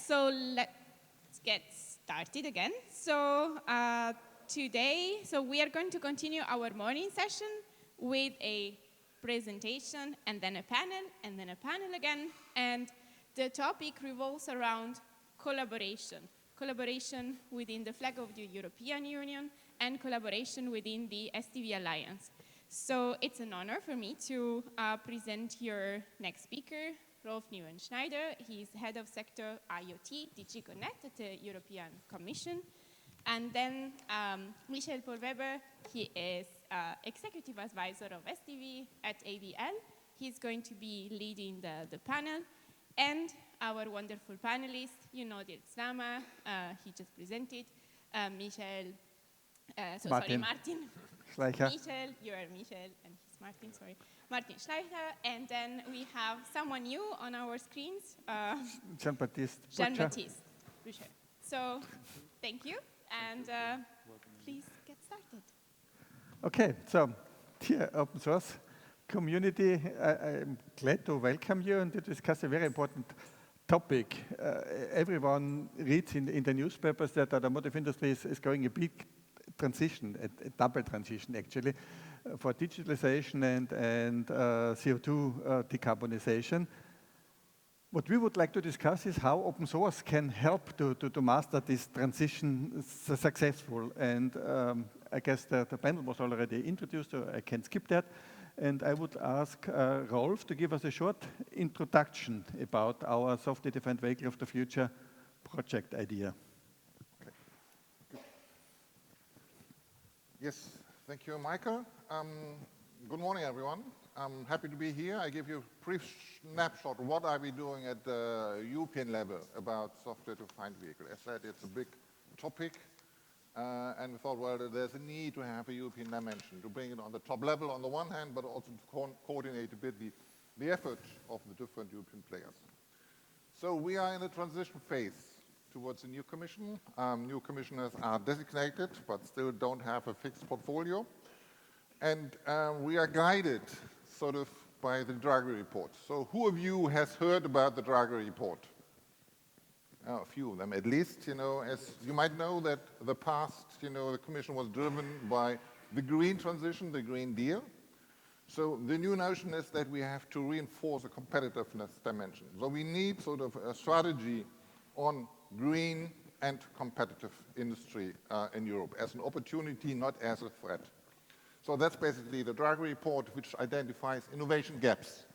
so let's get started again. So today, we are going to continue our morning session with a presentation and then a panel and then a panel again. And the topic revolves around collaboration. Collaboration within the flag of the European Union and collaboration within the SDV Alliance. So it's an honor for me to present your next speaker, Rolf Nieuwenschneider. He's head of sector IoT, DG Connect at the European Commission. And then Michel Paul Weber, he is executive advisor of SDV at AVL. He's going to be leading the panel. And our wonderful panelists, you know Dirk Slama, he just presented, Martin Schleicher. Michel, you are Michel, and he's Martin, sorry. Martin Schleicher, and then we have someone new on our screens. Jean-Baptiste Boucher. So, thank you, and please get started. Okay, so dear open source community, I'm glad to welcome you and to discuss a very important topic. Everyone reads in the newspapers that the automotive industry is going a big transition, a double transition actually, for digitalization and CO2 decarbonization. What we would like to discuss is how open source can help to master this transition successful. And I guess the panel was already introduced, so I can skip that. And I would ask Rolf to give us a short introduction about our software-defined vehicle of the future project idea. Okay. Yes, thank you, Michael. Good morning, everyone. I'm happy to be here. I give you a brief snapshot of what are we doing at the European level about software-defined vehicle. As I said, it's a big topic. And we thought, well, there's a need to have a European dimension, to bring it on the top level on the one hand, but also to coordinate a bit the effort of the different European players. So we are in a transition phase towards a new commission. New commissioners are designated, but still don't have a fixed portfolio. And we are guided sort of by the Draghi report. So who of you has heard about the Draghi report? A few of them at least. As you might know that the past, the Commission was driven by the green transition, the Green Deal. So the new notion is that we have to reinforce a competitiveness dimension. So we need sort of a strategy on green and competitive industry in Europe as an opportunity, not as a threat. So that's basically the Draghi report, which identifies innovation gaps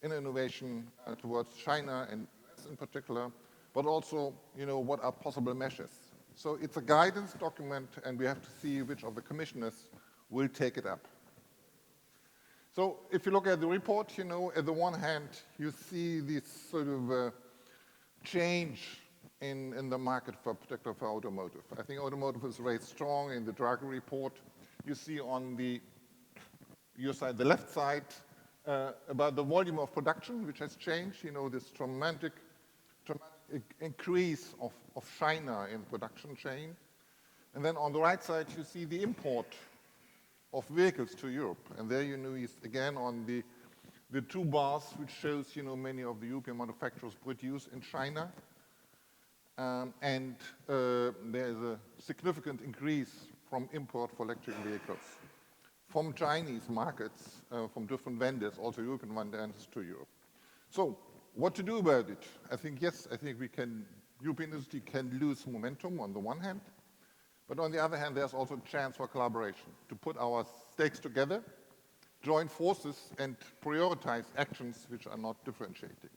in innovation towards China and US in particular, but also, what are possible measures. So it's a guidance document, and we have to see which of the commissioners will take it up. So if you look at the report, at the one hand, you see this sort of change in the market, particularly for automotive. I think automotive is very strong in the Draghi report. You see on your side, the left side, about the volume of production, which has changed, this dramatic increase of China in the production chain. And then on the right side, you see the import of vehicles to Europe. And there you know again on the two bars, which shows many of the European manufacturers produce in China. And there is a significant increase from import for electric vehicles from Chinese markets, from different vendors, also European vendors to Europe. So what to do about it? I think European industry can lose momentum on the one hand, but on the other hand, there's also a chance for collaboration, to put our stakes together, join forces, and prioritize actions which are not differentiating.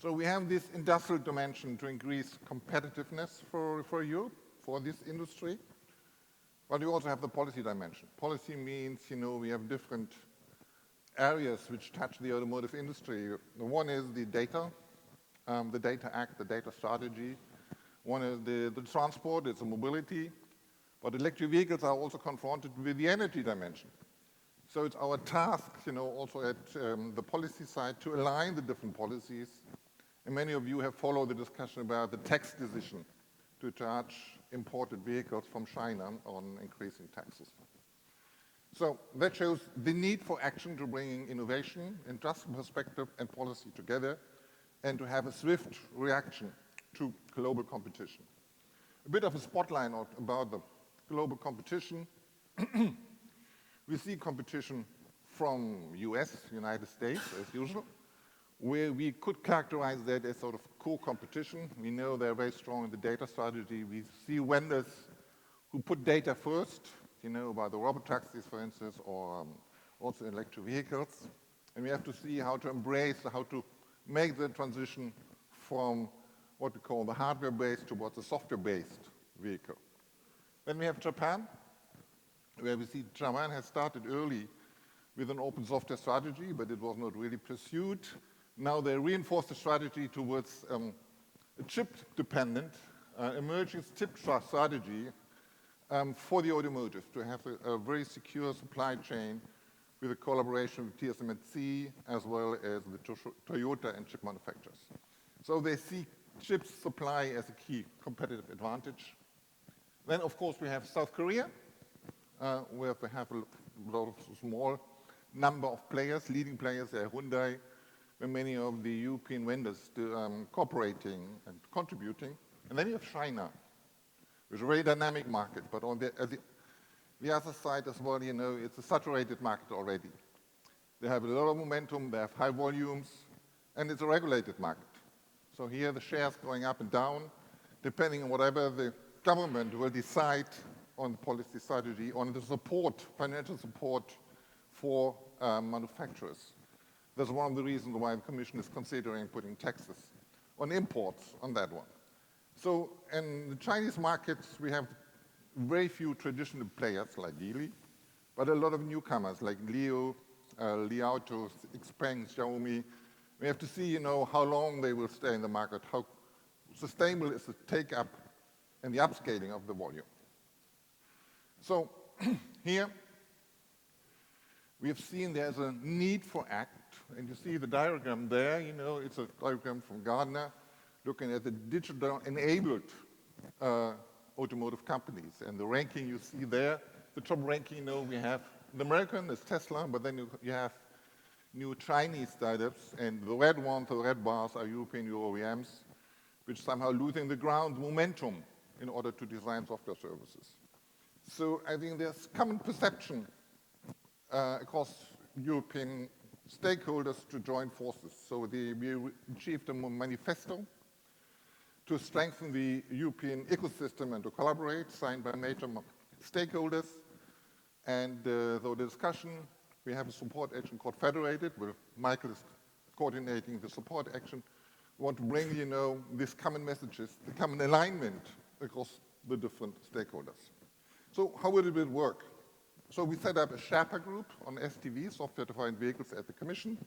So we have this industrial dimension to increase competitiveness for Europe, for this industry, but we also have the policy dimension. Policy means, we have different areas which touch the automotive industry. The one is the Data Act, the data strategy. One is the transport, it's the mobility. But electric vehicles are also confronted with the energy dimension. So it's our task, also at the policy side to align the different policies. And many of you have followed the discussion about the tax decision to charge imported vehicles from China on increasing taxes. So that shows the need for action to bring innovation, industrial perspective, and policy together, and to have a swift reaction to global competition. A bit of a spotlight about the global competition. We see competition from US, United States, as usual, where we could characterize that as sort of co-competition. We know they're very strong in the data strategy. We see vendors who put data first, about the robotaxis, for instance, or also electric vehicles. And we have to see how to embrace, how to make the transition from what we call the hardware-based towards the software-based vehicle. Then we have Japan, where we see Japan has started early with an open software strategy, but it was not really pursued. Now they reinforce the strategy towards a chip-dependent, emerging chip strategy for the automotive, to have a very secure supply chain with a collaboration with TSMC as well as the Toyota and chip manufacturers. So they see chip supply as a key competitive advantage. Then, of course, we have South Korea, where we have a lot of small number of players, leading players, Hyundai, and many of the European vendors cooperating and contributing. And then you have China, which is a very dynamic market, but on the other side as well, it's a saturated market already. They have a lot of momentum, they have high volumes, and it's a regulated market. So here the shares going up and down, depending on whatever the government will decide on the policy strategy, on the support, financial support for manufacturers. That's one of the reasons why the Commission is considering putting taxes on imports on that one. So in the Chinese markets, we have very few traditional players like Geely, but a lot of newcomers like Li Auto, Xpeng, Xiaomi. We have to see, how long they will stay in the market, how sustainable is the take-up and the upscaling of the volume. So here we have seen there's a need for act, and you see the diagram there, it's a diagram from Gartner looking at the digital-enabled automotive companies. And the ranking you see there, the top ranking, we have the American, is Tesla, but then you have new Chinese startups, and the red ones, the red bars, are European OEMs, which somehow losing the ground momentum in order to design software services. So I think there's common perception across European stakeholders to join forces. So we achieved a manifesto to strengthen the European ecosystem and to collaborate, signed by major stakeholders. And the discussion, we have a support action called Federated, where Michael is coordinating the support action. We want to bring, these common messages, the common alignment across the different stakeholders. So how will it work? So we set up a Sherpa group on SDV, software-defined vehicles, at the Commission,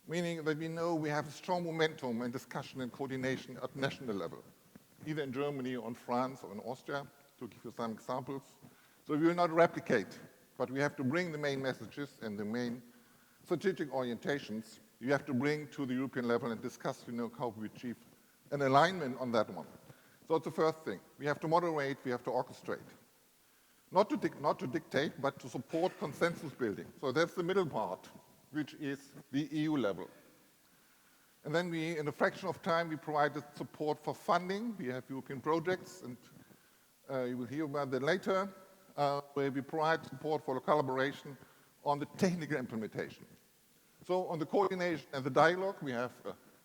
meaning that we know we have a strong momentum and discussion and coordination at national level, either in Germany or in France or in Austria, to give you some examples. So we will not replicate, but we have to bring the main messages and the main strategic orientations you have to bring to the European level and discuss, how we achieve an alignment on that one. So it's the first thing. We have to moderate, we have to orchestrate. Not to dictate, but to support consensus building. So that's the middle part, which is the EU level. And then in a fraction of time, we provided support for funding. We have European projects, and you will hear about that later, where we provide support for the collaboration on the technical implementation. So on the coordination and the dialogue, we have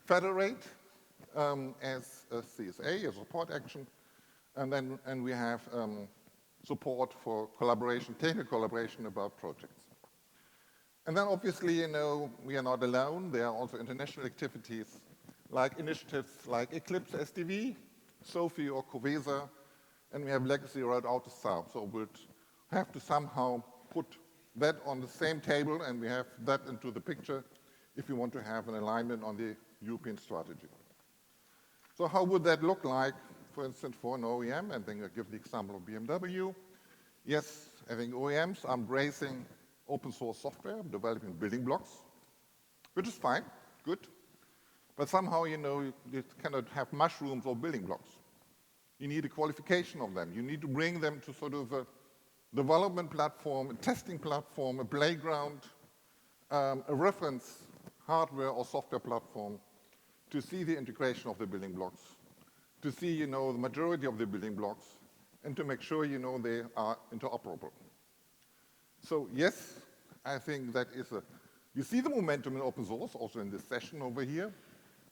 Federate as a CSA, a support action, and we have support for collaboration, technical collaboration about projects. And then obviously, we are not alone. There are also international activities like initiatives like Eclipse SDV, SOFI or Covesa, and we have Legacy Road AutoSAR. So we'll have to somehow put that on the same table, and we have that into the picture if you want to have an alignment on the European strategy. So how would that look like, for instance, for an OEM? I think I'll give the example of BMW. Yes, I think OEMs are embracing open source software, developing building blocks, which is fine, good. But somehow, you cannot have mushrooms or building blocks. You need a qualification of them. You need to bring them to sort of a development platform, a testing platform, a playground, a reference hardware or software platform to see the integration of the building blocks to see, the majority of the building blocks, and to make sure, they are interoperable. So yes, I think that is you see the momentum in open source, also in this session over here,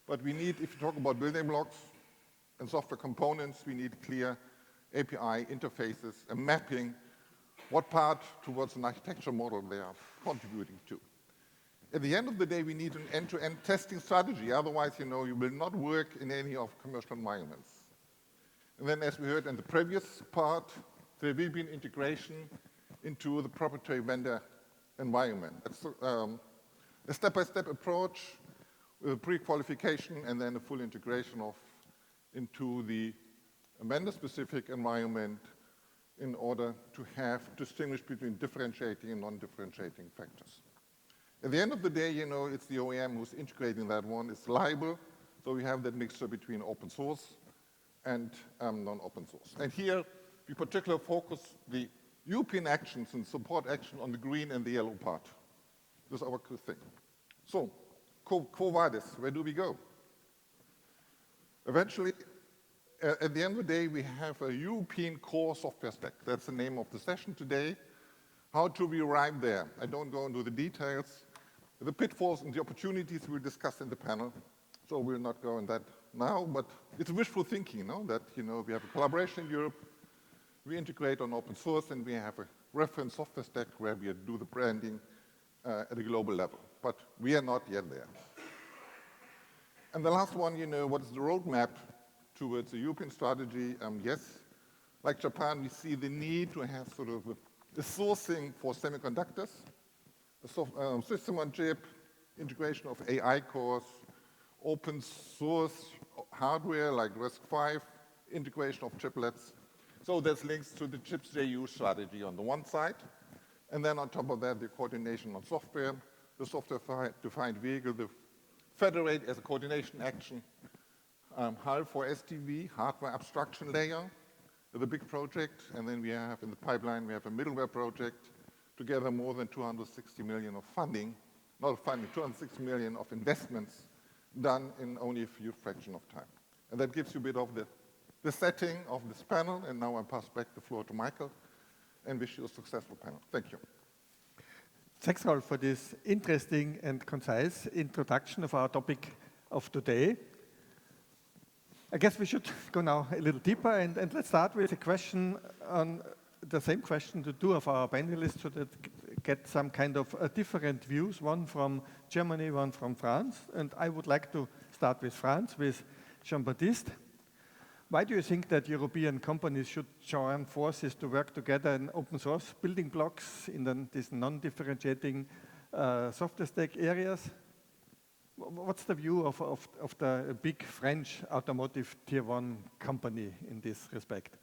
but we need, if you talk about building blocks and software components, we need clear API interfaces and mapping what part towards an architecture model they are contributing to. At the end of the day, we need an end-to-end testing strategy. Otherwise, you will not work in any of commercial environments. And then, as we heard in the previous part, there will be an integration into the proprietary vendor environment. That's a step-by-step approach with a pre-qualification and then a full integration into the vendor-specific environment in order to have distinguish between differentiating and non-differentiating factors. At the end of the day, it's the OEM who's integrating that one. It's liable, so we have that mixture between open source and non-open source. And here, we particularly focus the European actions and support action on the green and the yellow part. This is our key thing. So, Quo Vadis, where do we go? Eventually, at the end of the day, we have a European core software stack. That's the name of the session today. How do we arrive there? I don't go into the details. The pitfalls and the opportunities we'll discuss in the panel, so we'll not go in that now, but it's wishful thinking, that, we have a collaboration in Europe, we integrate on open source, and we have a reference software stack where we do the branding at a global level. But we are not yet there. And the last one, what is the roadmap towards a European strategy? Yes, like Japan, we see the need to have sort of a sourcing for semiconductors, a system on chip, integration of AI cores, open source hardware like RISC-V, integration of chiplets. So there's links to the chips they use strategy on the one side, and then on top of that, the coordination on software, the software-defined vehicle, the federate as a coordination action, HAL for SDV, hardware abstraction layer, the big project, and then we have in the pipeline, we have a middleware project, together more than 260 million of funding, not funding, 260 million of investments done in only a few fraction of time. And that gives you a bit of the setting of this panel, and now I pass back the floor to Michael and wish you a successful panel. Thank you. Thanks, Rolf, for this interesting and concise introduction of our topic of today. I guess we should go now a little deeper, and let's start with a question on the same question to two of our panelists so that get some kind of different views, one from Germany, one from France. And I would like to start with France, with Jean-Baptiste. Why do you think that European companies should join forces to work together in open source building blocks in these non-differentiating software stack areas? What's the view of the big French automotive tier one company in this respect?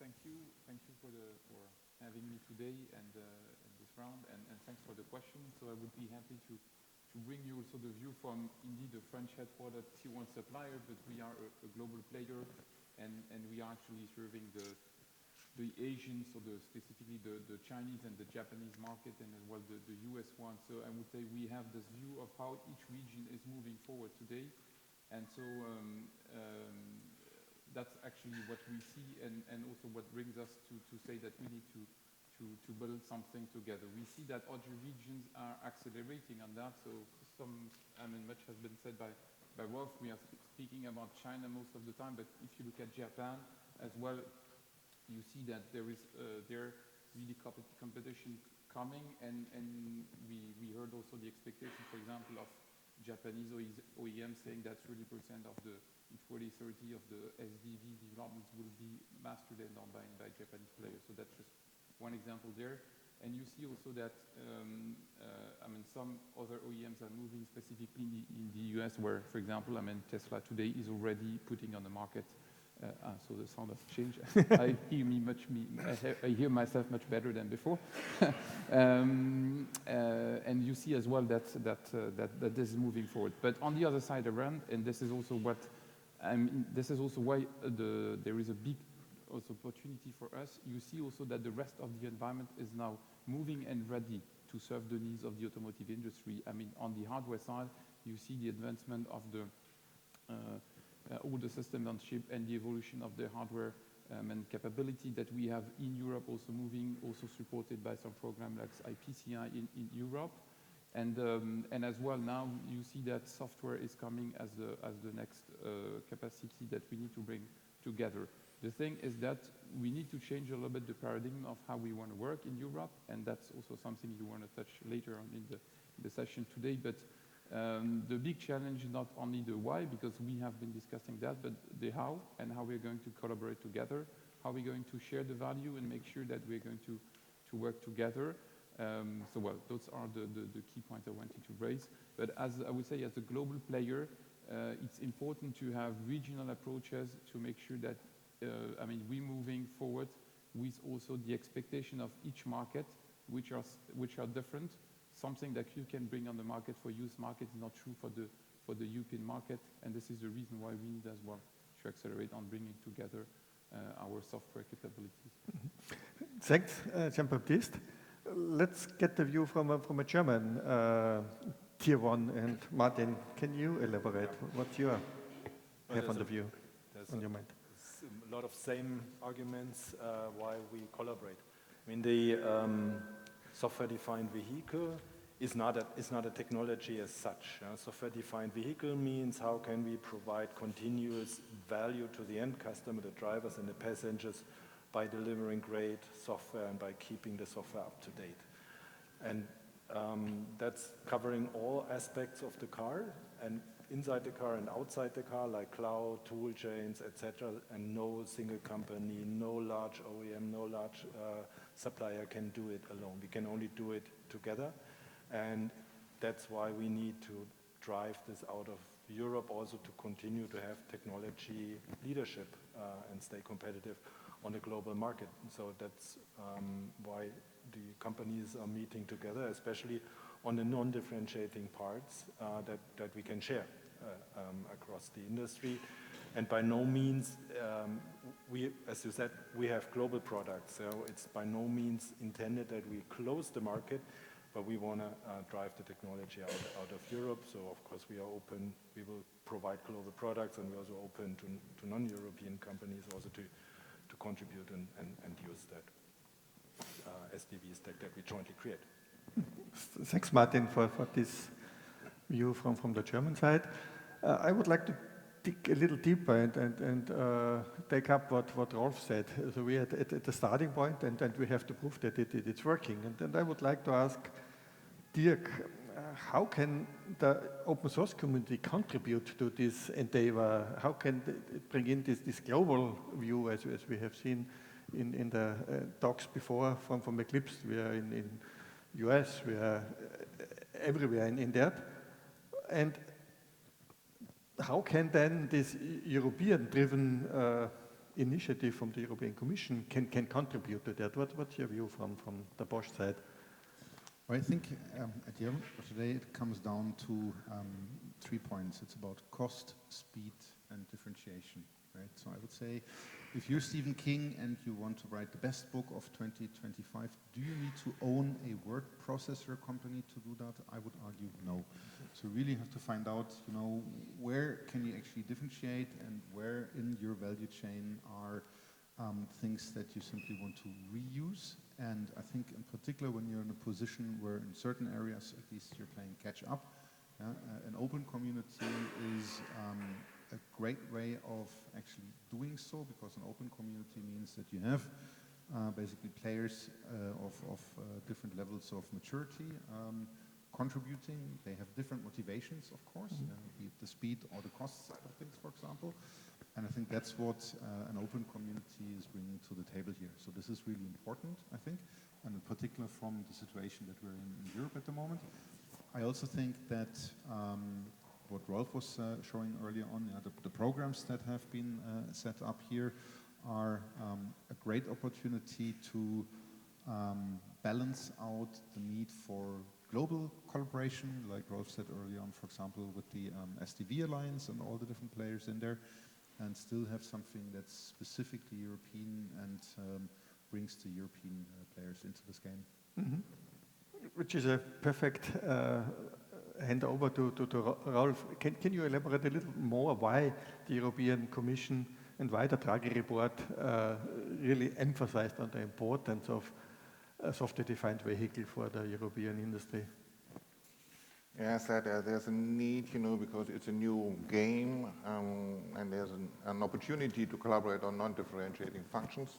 Thank you for having me today and in this round, and thanks for the question. So I would be happy to bring you also the view from indeed the French headquartered tier one supplier, but we are a global player, and we are actually serving the Asian, so specifically the Chinese and the Japanese market, and as well the US one. So I would say we have this view of how each region is moving forward today, and so that's actually what we see, and also what brings us to say that we need to build something together. We see that other regions are accelerating on that. So much has been said by Wolf. We are speaking about China most of the time, but if you look at Japan as well, you see that there is really competition coming, and we heard also the expectation, for example, of Japanese OEMs saying that 30% of in 2030 of the SDV developments will be mastered and done by Japanese players. So that's just one example there. And you see also that some other OEMs are moving specifically in the US, where, for example, Tesla today is already putting on the market. So the sound has changed. I hear myself much better than before. And you see as well that this is moving forward. But on the other side around, and this is also what this is also why there is a big also opportunity for us. You see also that the rest of the environment is now moving and ready to serve the needs of the automotive industry. On the hardware side, you see the advancement of the all the system on chip and the evolution of the hardware and capability that we have in Europe, also moving, also supported by some program like IPCI in Europe. And as well, now you see that software is coming as the next capacity that we need to bring together. The thing is that we need to change a little bit the paradigm of how we want to work in Europe, and that's also something you want to touch later on in the session today. But the big challenge is not only the why, because we have been discussing that, but the how, and how we're going to collaborate together, how we're going to share the value and make sure that we're going to work together. So well, those are the key points I wanted to raise. But as I would say, as a global player, it's important to have regional approaches to make sure that, we're moving forward with also the expectation of each market, which are different. Something that you can bring on the market for US market is not true for the European market, and this is the reason why we need as well to accelerate on bringing together our software capabilities. Thanks, Jean-Baptiste. Let's get the view from a German tier one. And Martin, can you elaborate what you have on the view, on your mind? A lot of same arguments why we collaborate. I mean, the software-defined vehicle is not a technology as such. Software-defined vehicle means how can we provide continuous value to the end customer, the drivers and the passengers, by delivering great software and by keeping the software up to date. And that's covering all aspects of the car, and inside the car and outside the car, like cloud, tool chains, etc. And no single company, no large OEM, no large supplier can do it alone. We can only do it together. And that's why we need to drive this out of Europe also to continue to have technology leadership and stay competitive on the global market. So that's why the companies are meeting together, especially on the non-differentiating parts that we can share across the industry. And by no means, as you said, we have global products. So it's by no means intended that we close the market, but we want to drive the technology out of Europe. So of course we are open, we will provide global products, and we're also open to non-European companies also to contribute and use that SDV stack that we jointly create. Thanks, Martin, for this view from the German side. I would like to dig a little deeper and take up what Rolf said. So we are at the starting point, and we have to prove that it's working. And I would like to ask Dirk, how can the open source community contribute to this endeavor? How can it bring in this global view, as we have seen in the talks before from Eclipse? We are in US, we are everywhere in that. And how can then this European-driven initiative from the European Commission can contribute to that? What's your view from the Bosch side? Well, I think at the end of today it comes down to 3 points. It's about cost, speed, and differentiation. Right? So I would say, if you're Stephen King and you want to write the best book of 2025, do you need to own a word processor company to do that? I would argue no. So really have to find out, where can you actually differentiate, and where in your value chain are things that you simply want to reuse. And I think in particular when you're in a position where in certain areas at least you're playing catch up, an open community is a great way of actually doing so, because an open community means that you have basically players of different levels of maturity contributing. They have different motivations, of course, be it the speed or the cost side of things, for example. And I think that's what an open community is bringing to the table here. So this is really important, I think, and in particular from the situation that we're in Europe at the moment. I also think that what Rolf was showing earlier on, the programs that have been set up here are a great opportunity to balance out the need for global collaboration, like Rolf said earlier on, for example, with the SDV Alliance and all the different players in there, and still have something that's specifically European and brings the European players into this game. Which is a perfect hand over to Rolf. Can you elaborate a little more why the European Commission and why the Draghi report really emphasized on the importance of a software-defined vehicle for the European industry? Yes, there's a need, because it's a new game, and there's an opportunity to collaborate on non-differentiating functions.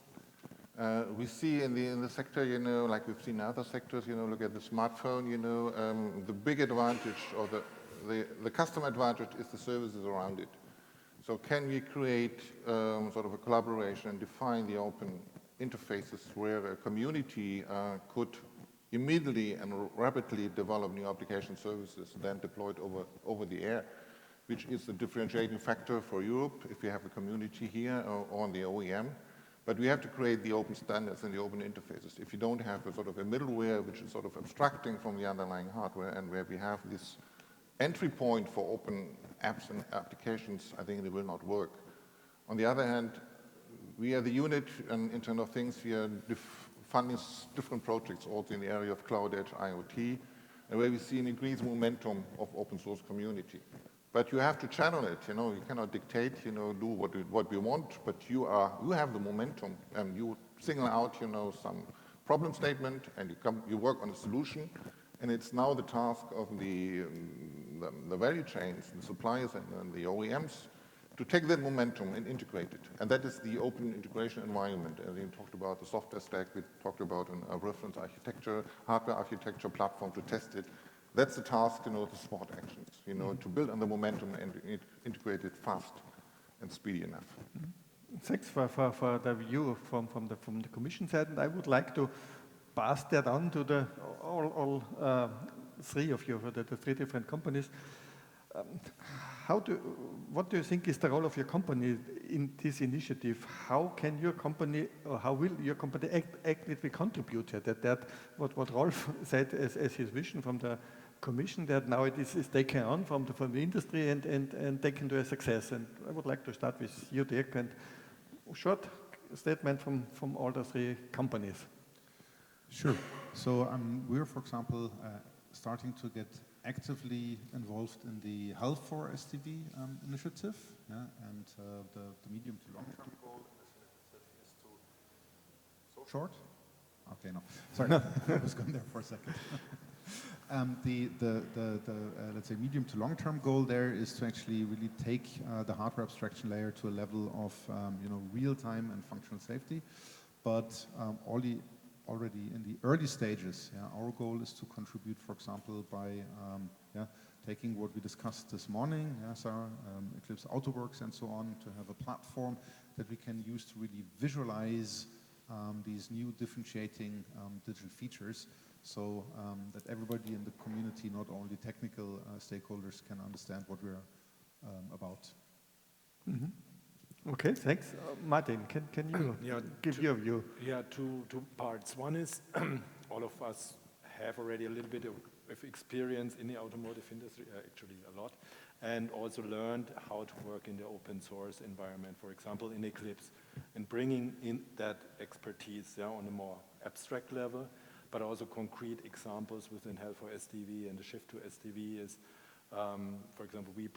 We see in the sector, like we've seen in other sectors, look at the smartphone, the big advantage or the customer advantage is the services around it. So can we create sort of a collaboration and define the open interfaces where a community could immediately and rapidly develop new application services then deployed over the air, which is the differentiating factor for Europe if we have a community here or on the OEM. But we have to create the open standards and the open interfaces. If you don't have a sort of a middleware which is sort of abstracting from the underlying hardware and where we have this entry point for open apps and applications, I think it will not work. On the other hand, we are the unit and Internet of Things, we are funding different projects also in the area of cloud edge IoT, and where we see an increased momentum of open source community. But you have to channel it, you cannot dictate, do what we want, but you have the momentum and you signal out, some problem statement and you work on a solution, and it's now the task of the value chains, the suppliers and the OEMs to take that momentum and integrate it. And that is the open integration environment. And we talked about the software stack, we talked about a reference architecture, hardware architecture platform to test it. That's the task, to support actions, to build on the momentum and integrate it fast and speedy enough. Thanks for the view from the Commission side, and I would like to pass that on to all three of you, the three different companies. What do you think is the role of your company in this initiative? How can your company, or how will your company actively contribute to that? What Rolf said as his vision from the Commission, that now it is taken on from the industry and taken to a success. And I would like to start with you, Dirk, and a short statement from all the three companies. Sure. So we're, for example, starting to get actively involved in the Health for SDV initiative, and the medium to long-term goal in this initiative is to... Short? Okay, no. Sorry, I was going there for a second. Let's say medium to long-term goal there is to actually really take the hardware abstraction layer to a level of real-time and functional safety, but already in the early stages, our goal is to contribute, for example, by taking what we discussed this morning, Sarah, Eclipse AutoWorks and so on, to have a platform that we can use to really visualize these new differentiating digital features, so that everybody in the community, not only technical stakeholders, can understand what we're about. Mm-hmm. Okay, thanks. Martin, can you give your view? Yeah, two parts. One is all of us have already a little bit of experience in the automotive industry, actually a lot, and also learned how to work in the open source environment, for example, in Eclipse, and bringing in that expertise on a more abstract level, but also concrete examples within Health for SDV, and the shift to SDV is, for example, we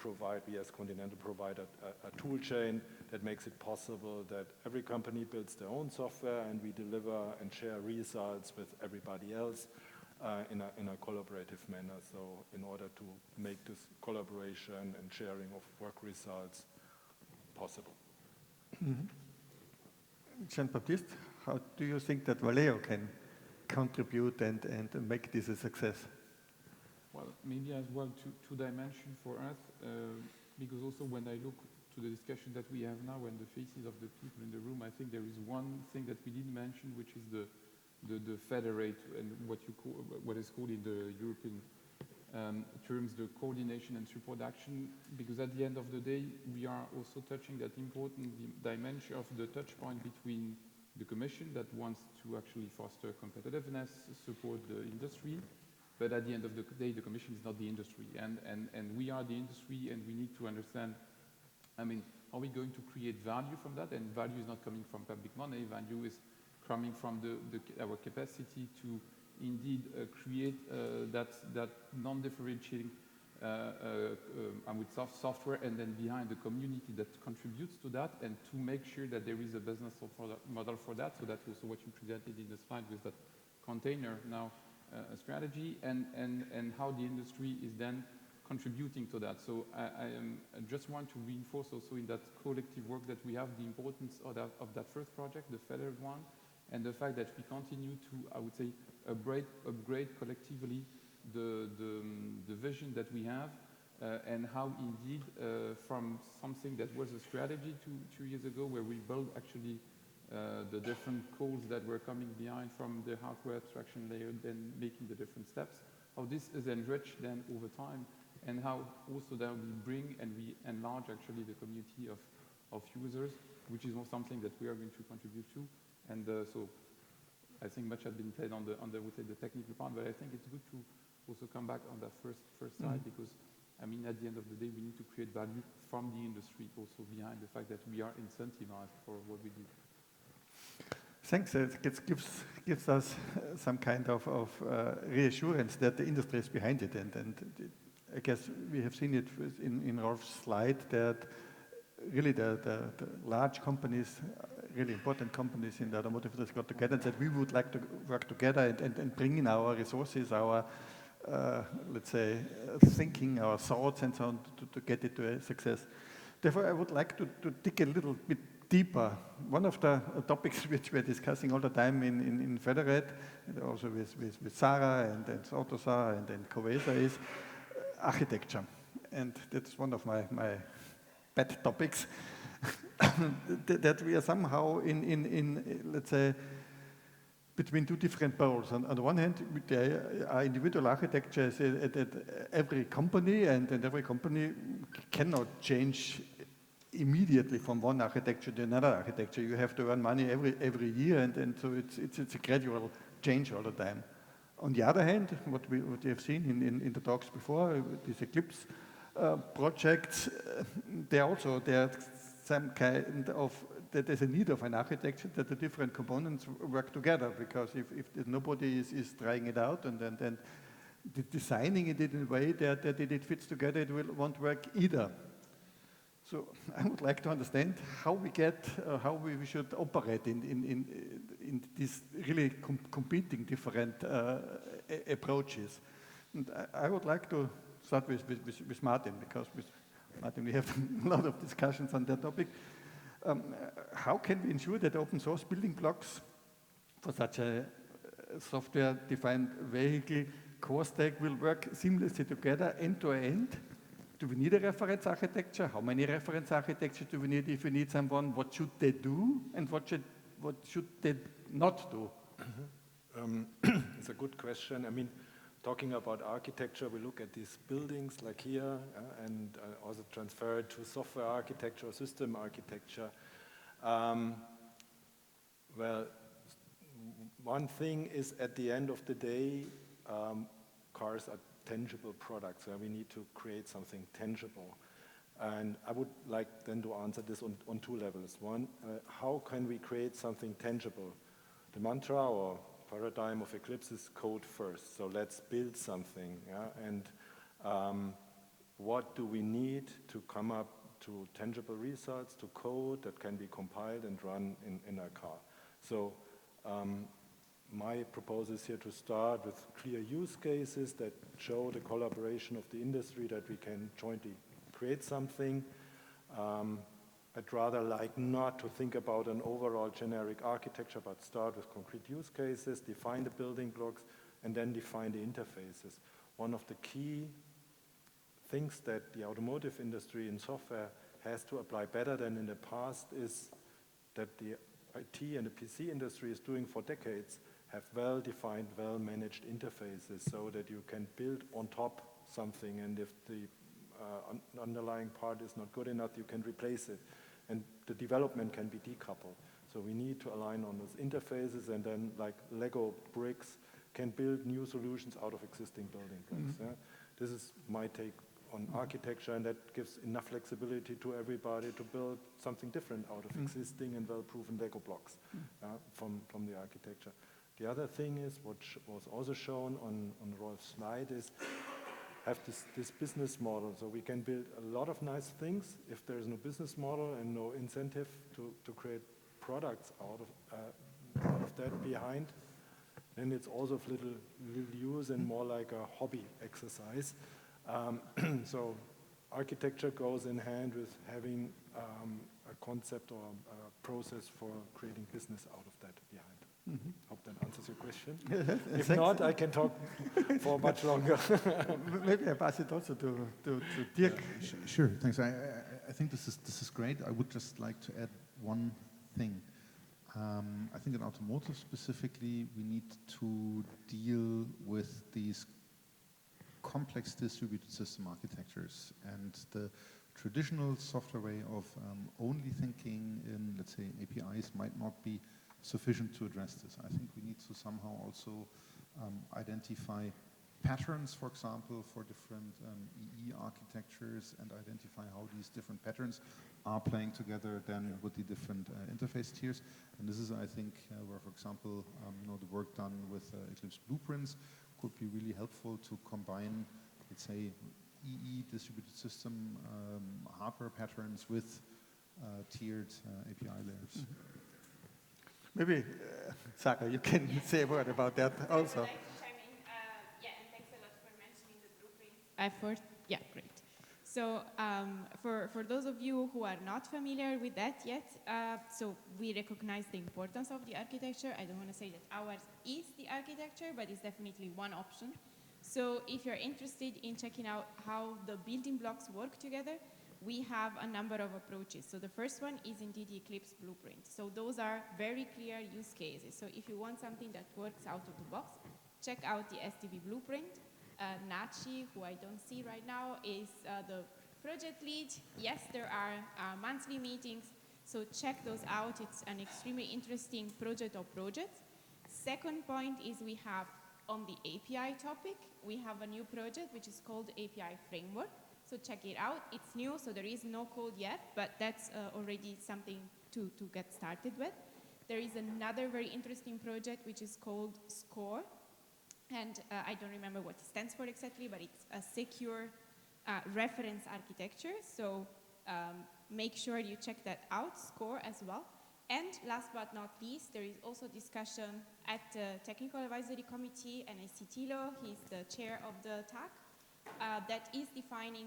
as Continental provide a tool chain that makes it possible that every company builds their own software and we deliver and share results with everybody else in a collaborative manner. So in order to make this collaboration and sharing of work results possible. Mm-hmm. Jean-Baptiste, how do you think that Valeo can contribute and make this a success? Well, maybe as well two dimensions for us, because also when I look to the discussion that we have now and the faces of the people in the room, I think there is one thing that we didn't mention, which is the federate and what is called in the European terms the coordination and support action, because at the end of the day we are also touching that important dimension of the touch point between the Commission that wants to actually foster competitiveness, support the industry. But at the end of the day, the Commission is not the industry, and we are the industry, and we need to understand, are we going to create value from that? And value is not coming from public money, value is coming from our capacity to indeed create that non-differentiating with software, and then behind the community that contributes to that, and to make sure that there is a business model for that. So that's also what you presented in the slide with that container now strategy, and how the industry is then contributing to that. So I just want to reinforce also in that collective work that we have the importance of that first project, the federal one, and the fact that we continue to, I would say, upgrade collectively the vision that we have, and how indeed from something that was a strategy 2 years ago, where we built actually the different codes that were coming behind from the hardware abstraction layer, then making the different steps, how this is enriched then over time, and how also then we bring and we enlarge actually the community of users, which is something that we are going to contribute to. And so I think much has been said on the would say the technical part, but I think it's good to also come back on that first side, because I mean, at the end of the day, we need to create value from the industry also behind the fact that we are incentivized for what we do. Thanks. It gives us some kind of reassurance that the industry is behind it, and I guess we have seen it in Rolf's slide that really the large companies, really important companies in the automotive industry got together and said we would like to work together and bring in our resources, our let's say thinking, our thoughts and so on to get it to a success. Therefore, I would like to dig a little bit deeper. One of the topics which we're discussing all the time in Federate, and also with Sarah and Autosar and then Covesa, is architecture. And that's one of my pet topics, that we are somehow in let's say, between two different poles. On the one hand, there are individual architectures at every company, and every company cannot change immediately from one architecture to another architecture. You have to earn money every year, and so it's a gradual change all the time. On the other hand, what we have seen in the talks before, these Eclipse projects, there are some kind of, that there's a need of an architecture that the different components work together, because if nobody is trying it out and then designing it in a way that it fits together, it won't work either. So I would like to understand how we get, how we should operate in these really competing different approaches. And I would like to start with Martin, because with Martin we have a lot of discussions on that topic. How can we ensure that open source building blocks for such a software-defined vehicle core stack will work seamlessly together end to end? Do we need a reference architecture? How many reference architectures do we need? If we need someone, what should they do, and what should they not do? It's a good question. I mean, talking about architecture, we look at these buildings like here, and also transfer it to software architecture or system architecture. Well, one thing is, at the end of the day, cars are tangible products, where we need to create something tangible. And I would like then to answer this on two levels. One, how can we create something tangible? The mantra or paradigm of Eclipse is code first. So let's build something. Yeah? And what do we need to come up to tangible results, to code that can be compiled and run in a car? So my proposal is here to start with clear use cases that show the collaboration of the industry, that we can jointly create something. I'd rather like not to think about an overall generic architecture, but start with concrete use cases, define the building blocks, and then define the interfaces. One of the key things that the automotive industry in software has to apply better than in the past is that the IT and the PC industry is doing for decades, have well-defined, well-managed interfaces so that you can build on top something, and if the underlying part is not good enough, you can replace it. And the development can be decoupled. So we need to align on those interfaces, and then, like Lego bricks, can build new solutions out of existing building blocks. Yeah? This is my take on architecture, and that gives enough flexibility to everybody to build something different out of existing and well-proven Lego blocks from the architecture. The other thing is, what was also shown on Rolf's slide, is have this business model. So we can build a lot of nice things. If there is no business model and no incentive to create products out of that behind, then it's also of little use and more like a hobby exercise. So architecture goes in hand with having a concept or a process for creating business out of that behind. Hope that answers your question. If not, I can talk for much longer. Maybe I pass it also to Dirk. Sure, thanks. I think this is great. I would just like to add one thing. I think in automotive specifically, we need to deal with these complex distributed system architectures, and the traditional software way of only thinking in, let's say, APIs might not be sufficient to address this. I think we need to somehow also identify patterns, for example, for different EE architectures, and identify how these different patterns are playing together then with the different interface tiers. And this is, I think, where, for example, the work done with Eclipse Blueprints could be really helpful to combine, let's say, EE distributed system hardware patterns with tiered API layers. Maybe, Sarah, you can say a word about that also. I would like to chime in. Yeah, and thanks a lot for mentioning the blueprint effort. Yeah, great. So for those of you who are not familiar with that yet, so we recognize the importance of the architecture. I don't want to say that ours is the architecture, but it's definitely one option. So if you're interested in checking out how the building blocks work together, we have a number of approaches. So the first one is indeed the Eclipse Blueprint. So those are very clear use cases. So if you want something that works out of the box, check out the SDV Blueprint. Nachi, who I don't see right now, is the project lead. Yes, there are monthly meetings, so check those out. It's an extremely interesting project or projects. Second point is we have, on the API topic, we have a new project which is called API Framework. So check it out. It's new, so there is no code yet, but that's already something to get started with. There is another very interesting project which is called SCORE. And I don't remember what it stands for exactly, but it's a secure reference architecture. So make sure you check that out, SCORE as well. And last but not least, there is also discussion at the Technical Advisory Committee, and I see Thilo, he's the chair of the TAC, that is defining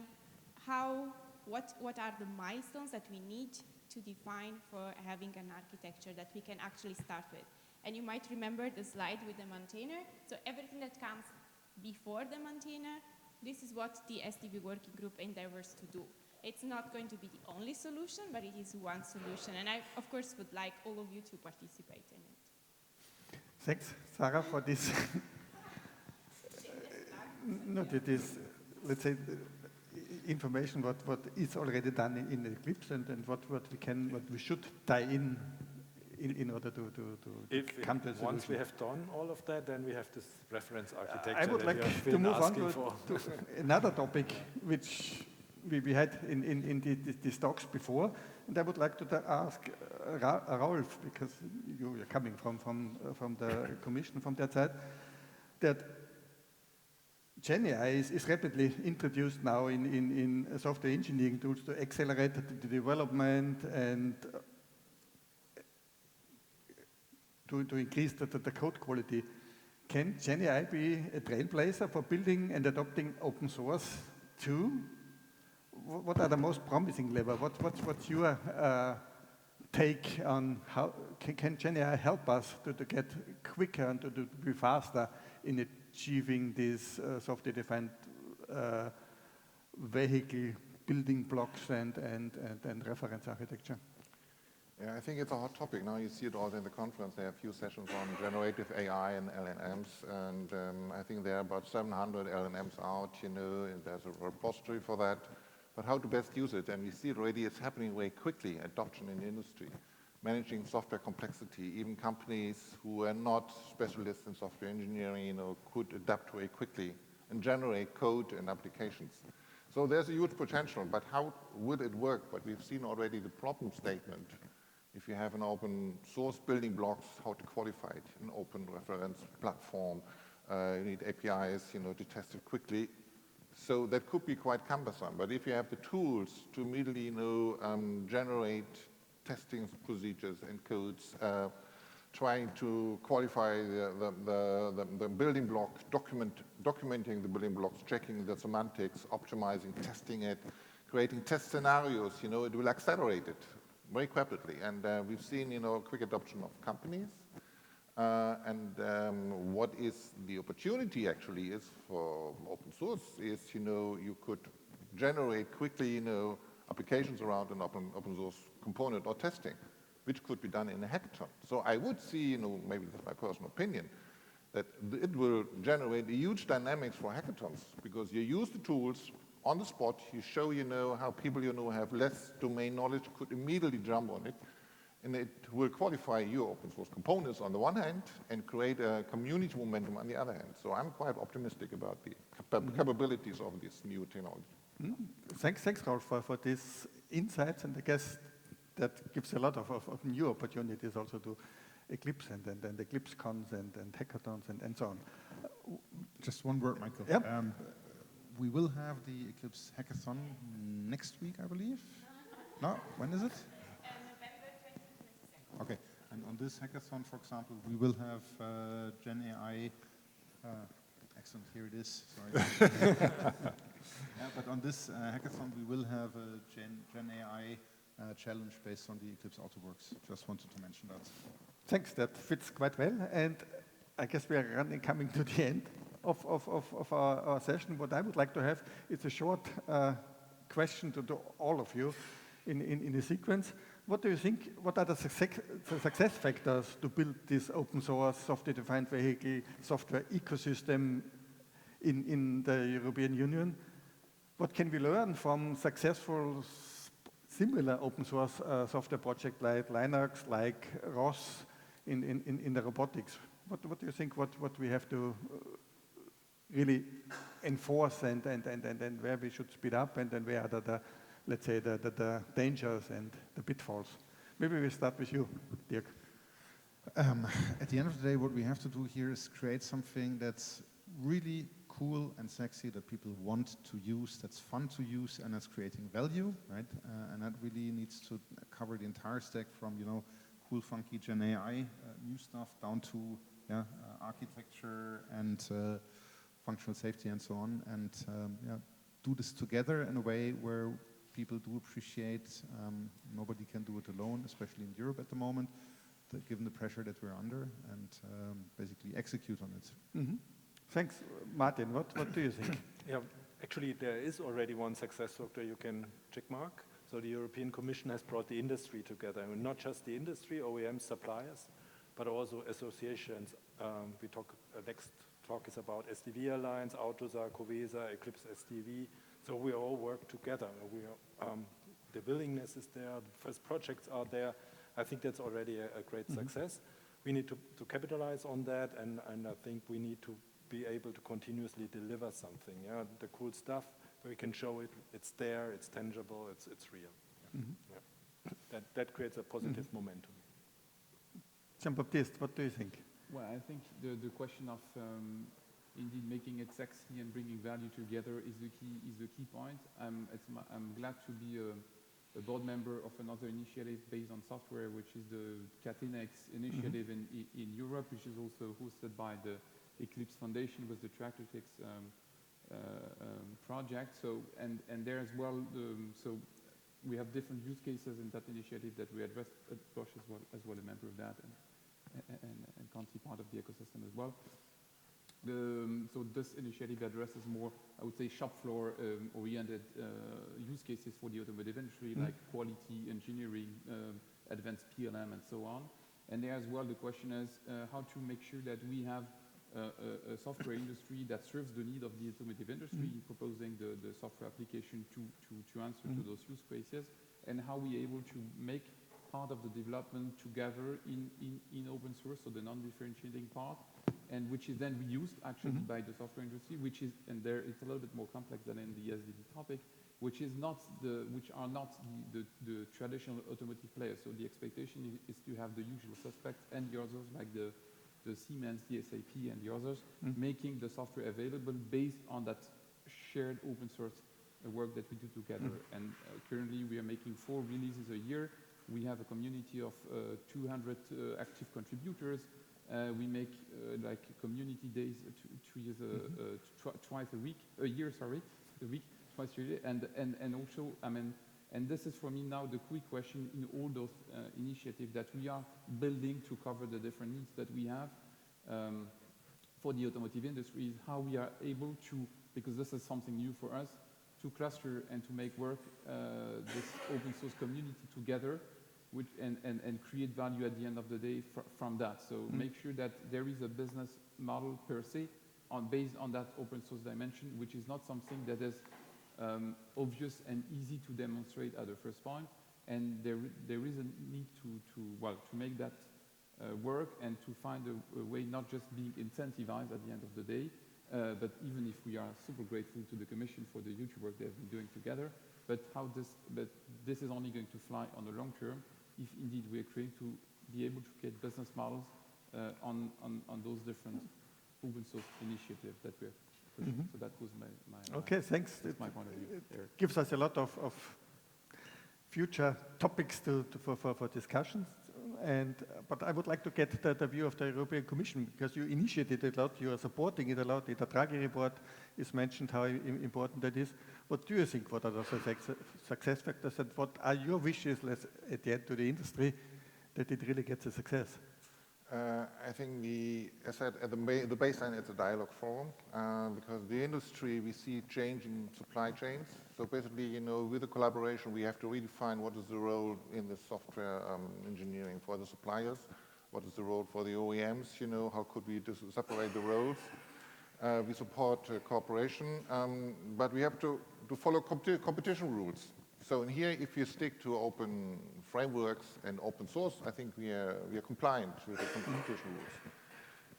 what are the milestones that we need to define for having an architecture that we can actually start with. And you might remember the slide with the maintainer. So everything that comes before the maintainer, this is what the SDV working group endeavors to do. It's not going to be the only solution, but it is one solution. And I, of course, would like all of you to participate in it. Thanks, Sarah, for this. No, that is, let's say, information what is already done in Eclipse and what we should tie in order to come to a solution. Once we have done all of that, then we have this reference architecture. I would like to move on to another topic which we had in these talks before, and I would like to ask Rolf, because you're coming from the Commission from that side, that GenAI is rapidly introduced now in software engineering tools to accelerate the development and to increase the code quality. Can GenAI be a trailblazer for building and adopting open source too? What are the most promising levels? What's your take on how can GenAI help us to get quicker and to be faster in achieving these software-defined vehicle building blocks and reference architecture? Yeah, I think it's a hot topic. Now you see it all in the conference. There are a few sessions on generative AI and LLMs, and I think there are about 700 LLMs out, and there's a repository for that. But how to best use it? And we see it already, it's happening very quickly, adoption in the industry. Managing software complexity, even companies who are not specialists in software engineering, could adapt very quickly and generate code and applications. So there's a huge potential, but how would it work? But we've seen already the problem statement. If you have an open source building blocks, how to qualify it, an open reference platform, you need APIs, to test it quickly. So that could be quite cumbersome. But if you have the tools to immediately generate testing procedures and codes, trying to qualify the building block, documenting the building blocks, checking the semantics, optimizing, testing it, creating test scenarios, it will accelerate it very rapidly. And we've seen, quick adoption of companies. What is the opportunity actually is for open source is, you could generate quickly, applications around an open source component or testing, which could be done in a hackathon. So I would see, maybe that's my personal opinion, that it will generate a huge dynamics for hackathons because you use the tools on the spot, you show, how people, have less domain knowledge could immediately jump on it, and it will qualify your open source components on the one hand and create a community momentum on the other hand. So I'm quite optimistic about the capabilities of this new technology. Thanks, Rolf, for these insights, and I guess that gives a lot of new opportunities also to Eclipse and Eclipse cons and hackathons and so on. Just one word, Michael. Yep. We will have the Eclipse Hackathon next week, I believe. No? When is it? November 2022. Okay. And on this hackathon, for example, we will have Gen AI. Excellent, here it is. Sorry. But on this hackathon, we will have a Gen AI challenge based on the Eclipse AutoWorks. Just wanted to mention that. Thanks, that fits quite well. And I guess we are coming to the end of our session. What I would like to have is a short question to all of you in a sequence. What do you think, what are the success factors to build this open source software-defined vehicle software ecosystem in the European Union? What can we learn from successful similar open source software projects like Linux, like ROS in the robotics? What do you think what we have to really enforce and where we should speed up and then where are the let's say the dangers and the pitfalls? Maybe we start with you, Dirk. At the end of the day, what we have to do here is create something that's really cool and sexy that people want to use, that's fun to use, and that's creating value, right? And that really needs to cover the entire stack from, cool, funky Gen AI new stuff down to architecture and functional safety and so on, and do this together in a way where people do appreciate. Nobody can do it alone, especially in Europe at the moment, given the pressure that we're under, and basically execute on it. Mm-hmm. Thanks. Martin, what do you think? Yeah, actually there is already one success factor you can check mark. So the European Commission has brought the industry together, and not just the industry, OEM suppliers, but also associations. Next talk is about SDV Alliance, Autosar, Covesa, Eclipse SDV. So we all work together. The willingness is there, the first projects are there. I think that's already a great success. We need to capitalize on that, and I think we need to be able to continuously deliver something. Yeah, the cool stuff where we can show it. It's there. It's tangible. It's real. Yeah. That creates a positive momentum. Jean-Baptiste, what do you think? Well, I think the question of indeed making it sexy and bringing value together is the key point. I'm glad to be a board member of another initiative based on software, which is the Catenex initiative in Europe, which is also hosted by the Eclipse Foundation with the TractorTix project. So and there as well. So we have different use cases in that initiative that we address. Bosch as well a member of that, and Conti part of the ecosystem as well. So this initiative addresses more, I would say, shop floor oriented use cases for the automotive industry, like quality engineering, advanced PLM, and so on. And there as well, the question is how to make sure that we have a software industry that serves the need of the automotive industry, proposing the software application to answer to those use cases, and how we are able to make part of the development together in open source, so the non-differentiating part, and which is then reused actually by the software industry, which is, and there it's a little bit more complex than in the SDV topic, which are not the traditional automotive players. So the expectation is to have the usual suspects and the others, like the Siemens, the SAP, and the others, making the software available based on that shared open source work that we do together. And currently we are making 4 releases a year. We have a community of 200 active contributors. We make like community days twice a week, a year, sorry, a week, twice a year. And also, I mean, and this is for me now the quick question in all those initiatives that we are building to cover the different needs that we have for the automotive industry, is how we are able to, because this is something new for us, to cluster and to make work this open source community together, and create value at the end of the day from that. So make sure that there is a business model per se based on that open source dimension, which is not something that is obvious and easy to demonstrate at the first point. And there is a need to make that work and to find a way not just being incentivized at the end of the day, but even if we are super grateful to the Commission for the huge work they've been doing together, but this is only going to fly on the long term if indeed we are trying to be able to get business models on those different open source initiatives that we're pushing. So that was my Okay, thanks. that's my point of view. It gives us a lot of future topics for discussions. But I would like to get the view of the European Commission, because you initiated it a lot, you are supporting it a lot. In the Draghi report is mentioned how important that is. What do you think? What are the success factors, and what are your wishes at the end to the industry that it really gets a success? I think as I said, at the baseline, it's a dialogue forum, because the industry, we see changing supply chains. So basically, with the collaboration, we have to redefine what is the role in the software engineering for the suppliers, what is the role for the OEMs, how could we separate the roles. We support cooperation, but we have to follow competition rules. So in here, if you stick to open frameworks and open source, I think we are compliant with the competition rules.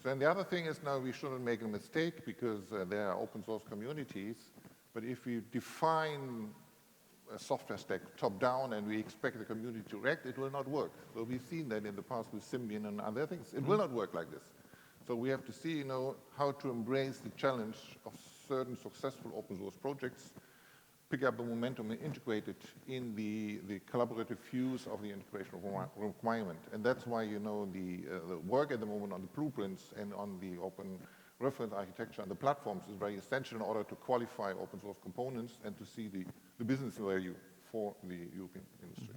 So and the other thing is now we shouldn't make a mistake, because there are open source communities, but if we define a software stack top-down and we expect the community to react, it will not work. So we've seen that in the past with Symbian and other things. It will not work like this. So we have to see, how to embrace the challenge of certain successful open source projects, pick up the momentum and integrate it in the collaborative views of the integration requirement. And that's why, the work at the moment on the blueprints and on the open reference architecture and the platforms is very essential in order to qualify open source components and to see the business value for the European industry.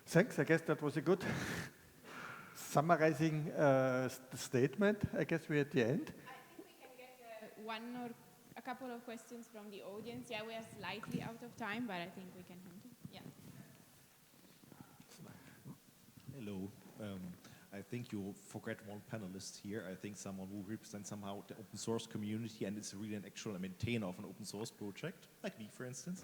Thanks. I guess that was a good summarizing statement. I guess we're at the end. I think we can get one or a couple of questions from the audience. Yeah, we are slightly out of time, but I think we can handle. Yeah. Hello. I think you forget one panelist here. I think someone who represents somehow the open source community and is really an actual maintainer of an open source project, like me, for instance.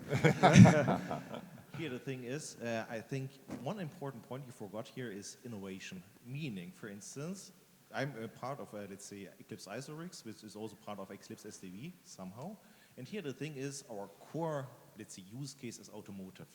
Here the thing is, I think one important point you forgot here is innovation. Meaning, for instance, I'm a part of, let's say, Eclipse ISORIX, which is also part of Eclipse SDV somehow. And here the thing is, our core, let's say, use case is automotive.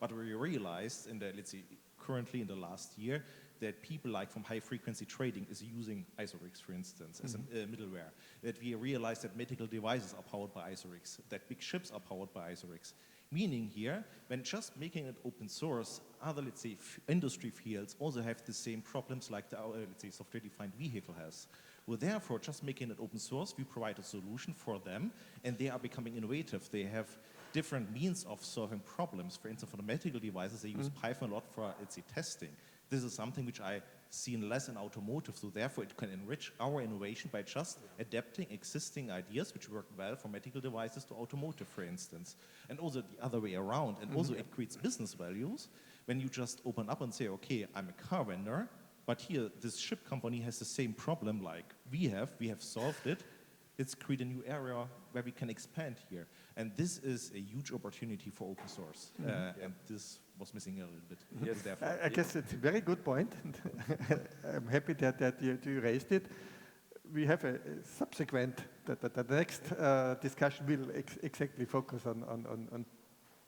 But we realized in the, let's say, currently in the last year, that people like from high frequency trading is using ISORIX, for instance, as a middleware. That we realized that medical devices are powered by ISORIX, that big ships are powered by ISORIX. Meaning here, when just making it open source, other, let's say, industry fields also have the same problems like the, let's say, software-defined vehicle has. Well, therefore, just making it open source, we provide a solution for them, and they are becoming innovative. They have different means of solving problems. For instance, for the medical devices, they use Python a lot for, let's say, testing. This is something which I seen less in automotive, so therefore it can enrich our innovation by just adapting existing ideas which work well for medical devices to automotive, for instance. And also the other way around, and also it creates business values when you just open up and say, okay, I'm a car vendor, but here this ship company has the same problem like we have solved it. Let's create a new area where we can expand here. And this is a huge opportunity for open source. And this was missing a little bit. Yes, I guess it's a very good point. I'm happy that you raised it. We have a subsequent, the next discussion will exactly focus on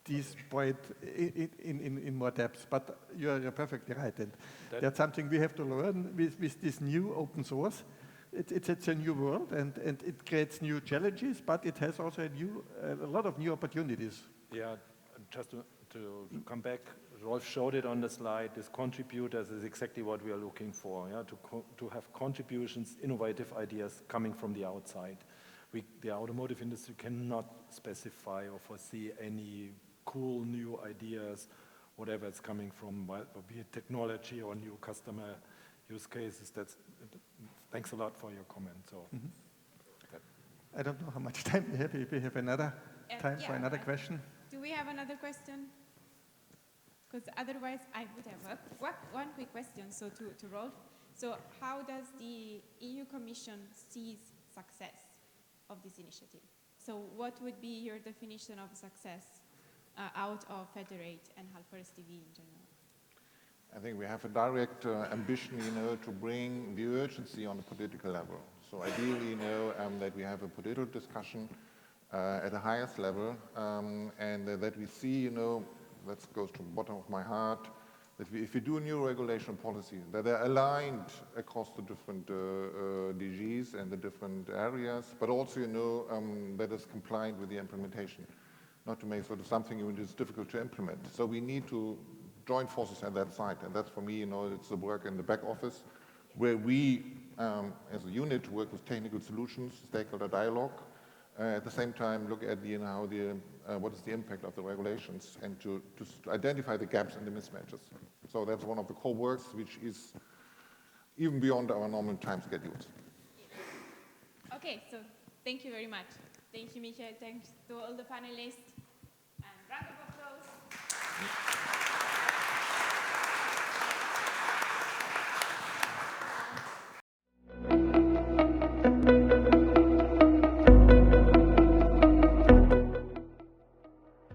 this point in more depth. But you're perfectly right. And that's something we have to learn with this new open source, it's a new world, and it creates new challenges, but it has also a lot of new opportunities. Yeah, just to come back, Rolf showed it on the slide. This contributors is exactly what we are looking for. Yeah, to have contributions, innovative ideas coming from the outside. The automotive industry cannot specify or foresee any cool new ideas, whatever it's coming from, be it technology or new customer use cases. Thanks a lot for your comment. So, I don't know how much time we have. If we have another time for another question. Do we have another question? Because otherwise, I would have one quick question. So to Rolf. So how does the EU Commission see success of this initiative? So what would be your definition of success out of Federate and Halfor SDV in general? I think we have a direct ambition, to bring the urgency on the political level. So ideally, that we have a political discussion at the highest level, and that we see, that goes to the bottom of my heart, that if we do a new regulation policy, that they're aligned across the different DGs and the different areas, but also, that is compliant with the implementation, not to make sort of something which is difficult to implement. So we need to join forces at that side, and that's for me, it's the work in the back office, where we, as a unit, work with technical solutions, stakeholder dialogue, at the same time look at what is the impact of the regulations, and to identify the gaps and the mismatches. So that's one of the core works, which is even beyond our normal time schedules. Okay, so thank you very much. Thank you, Michael. Thanks to all the panelists. And round of applause.